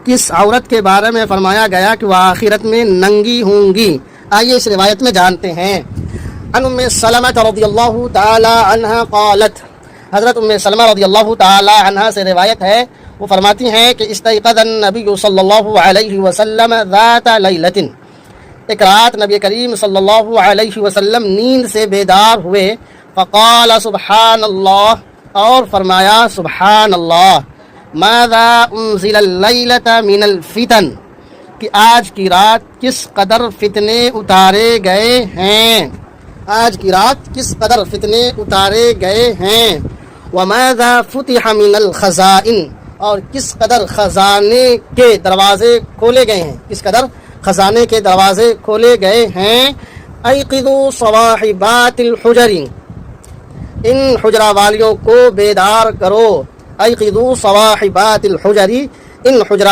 کس عورت کے بارے میں فرمایا گیا کہ وہ آخرت میں ننگی ہوں گی؟ آئیے اس روایت میں جانتے ہیں۔ عن ام سلمہ رضی اللہ تعالی عنہ قالت، حضرت ام سلمہ رضی اللہ تعالی عنہ سے روایت ہے، وہ فرماتی ہیں کہ استيقظ النبی صلی اللہ علیہ وسلم ذات لیلۃ، ایک رات نبی کریم صلی اللہ علیہ وسلم نیند سے بیدار ہوئے، فقال سبحان اللہ، اور فرمایا سبحان اللہ، ماذا انزل اللیلۃ من الفتن، کہ آج کی رات کس قدر فتنے اتارے گئے ہیں، آج کی رات کس قدر فتنے اتارے گئے ہیں، وماذا فتح من الخزائن، اور کس قدر خزانے کے دروازے کھولے گئے ہیں، کس قدر خزانے کے دروازے کھولے گئے ہیں۔ ایقظوا صواحبات الحجر، ان حجرہ والیوں کو بیدار کرو، ایقظوا صواحبات الحجر، ان حجرہ